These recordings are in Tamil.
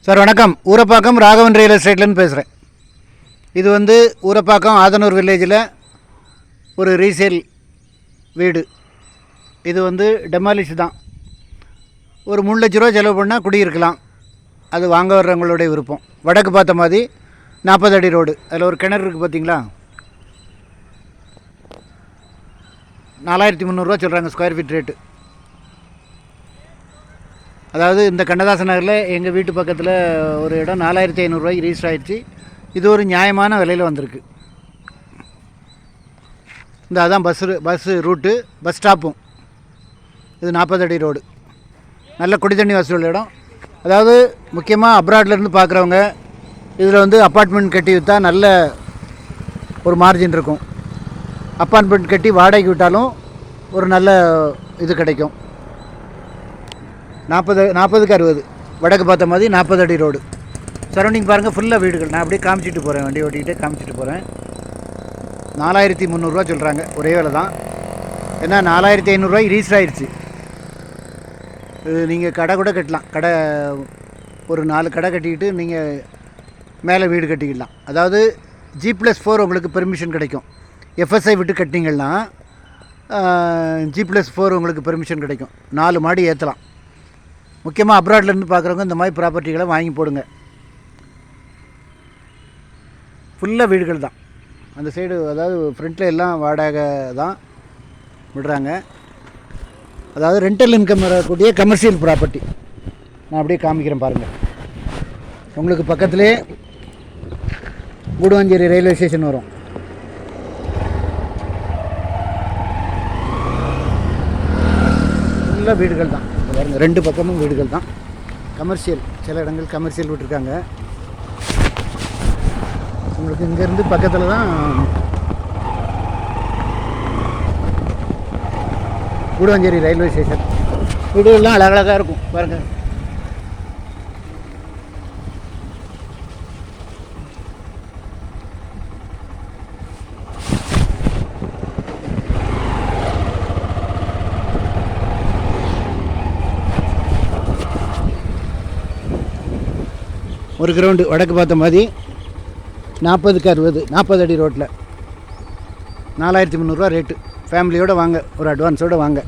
சார் வணக்கம். ஊரப்பாக்கம் ராகவன் ரியல் எஸ்டேட்லேருந்து பேசுகிறேன். இது வந்து ஊரப்பாக்கம் ஆதனூர் வில்லேஜில் ஒரு ரீசேல் வீடு. இது வந்து டெமாலிஷ் தான். ஒரு 3 லட்ச ரூபா செலவு பண்ணால் குடியிருக்கலாம். அது வாங்க வர்றவங்களுடைய விருப்பம். வடக்கு பார்த்த மாதிரி 40 அடி ரோடு. அதில் ஒரு கிணறு இருக்குது பார்த்தீங்களா. 4300 சொல்கிறாங்க ஸ்கொயர் ஃபீட் ரேட்டு. அதாவது இந்த கண்ணதாசன் நகரில் எங்கள் வீட்டு பக்கத்தில் ஒரு இடம் 4500 ரிஜிஸ்டர் ஆகிடுச்சு. இது ஒரு நியாயமான விலையில் வந்திருக்கு. இந்த அதான் பஸ்ஸு ரூட்டு, பஸ் ஸ்டாப்பும். இது 40 அடி ரோடு. நல்ல குடி தண்ணி வசதி உள்ள இடம். அதாவது முக்கியமாக அப்ராட்லேருந்து பார்க்குறவங்க இதில் வந்து அப்பார்ட்மெண்ட் கட்டி விற்றா நல்ல ஒரு மார்ஜின் இருக்கும். அப்பார்ட்மெண்ட் கட்டி வாடகைக்கு விட்டாலும் ஒரு நல்ல இது கிடைக்கும். 40க்கு 60 வடக்கு பார்த்த மாதிரி 40 அடி ரோடு. சரௌண்டிங் பாருங்கள், ஃபுல்லாக வீடுகள். நான் அப்படியே காமிச்சிட்டு போகிறேன், வண்டி ஓட்டிக்கிட்டே காமிச்சிட்டு போகிறேன். 4300 சொல்கிறாங்க. ஒரே வேலை தான். ஏன்னா 4500 ரீச் ஆயிடுச்சு. இது நீங்கள் கடை கூட கட்டலாம். கடை ஒரு 4 கடை கட்டிக்கிட்டு நீங்கள் மேலே வீடு கட்டிக்கலாம். அதாவது G+4 உங்களுக்கு பெர்மிஷன் கிடைக்கும். FSI விட்டு கட்டினீங்கன்னா G+4 உங்களுக்கு பெர்மிஷன் கிடைக்கும். 4 மாடி ஏற்றலாம். முக்கியமாக அப்ராட்லேருந்து பார்க்குறவங்க இந்த மாதிரி ப்ராப்பர்ட்டிகளை வாங்கி போடுங்க. ஃபுல்லாக வீடுகள் தான் அந்த சைடு. அதாவது ஃப்ரண்ட்டில் எல்லாம் வாடகை தான் விடுறாங்க. அதாவது ரெண்டல் இன்கம் வரக்கூடிய கமர்ஷியல் ப்ராப்பர்ட்டி. நான் அப்படியே காமிக்கிறேன் பாருங்கள். உங்களுக்கு பக்கத்துலேயே கூடுவாஞ்சேரி ரயில்வே ஸ்டேஷன் வரும். ஃபுல்லாக வீடுகள் தான் பாருங்க. 2 பக்கமும் வீடுகள் தான். கமர்ஷியல், சில இடங்கள் கமர்ஷியல் விட்டுருக்காங்க. உங்களுக்கு இங்கேருந்து பக்கத்தில் தான் கூடுவாஞ்சேரி ரயில்வே ஸ்டேஷன். வீடுகள்லாம் அழகழகாக இருக்கும் பாருங்கள். ஒரு கிரவுண்டு வடக்கு பார்த்த மாதிரி 40க்கு 60 40 அடி ரோட்டில் 4300 ரேட்டு. ஃபேமிலியோடு வாங்க, ஒரு அட்வான்ஸோடு வாங்க.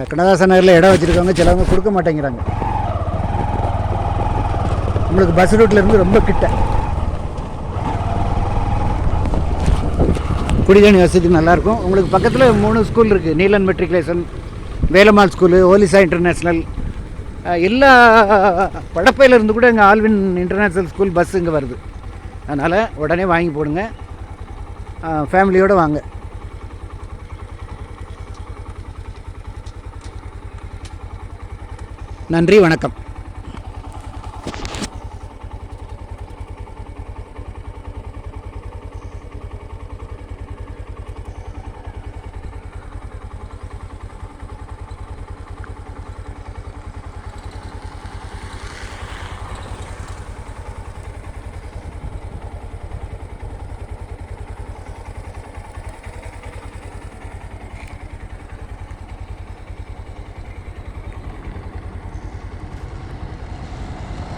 கண்ணதாசன் நகரில் இடம் வச்சுருக்கவங்க சிலவங்க கொடுக்க மாட்டேங்கிறாங்க. உங்களுக்கு பஸ் ரூட்லேருந்து ரொம்ப கிட்ட. குடிதண்ணி வசதி நல்லாயிருக்கும். உங்களுக்கு பக்கத்தில் 3 ஸ்கூல் இருக்குது. நீலன் மெட்ரிகுலேஷன், வேலம்மாள் ஸ்கூலு, ஓலிசா இன்டர்நேஷ்னல், எல்லா படப்பையிலேருந்து கூட எங்கள் ஆல்வின் இன்டர்நேஷ்னல் ஸ்கூல் பஸ் இங்கே வருது. அதனால் உடனே வாங்கி போடுங்க. ஃபேமிலியோடு வாங்க. நன்றி, வணக்கம்.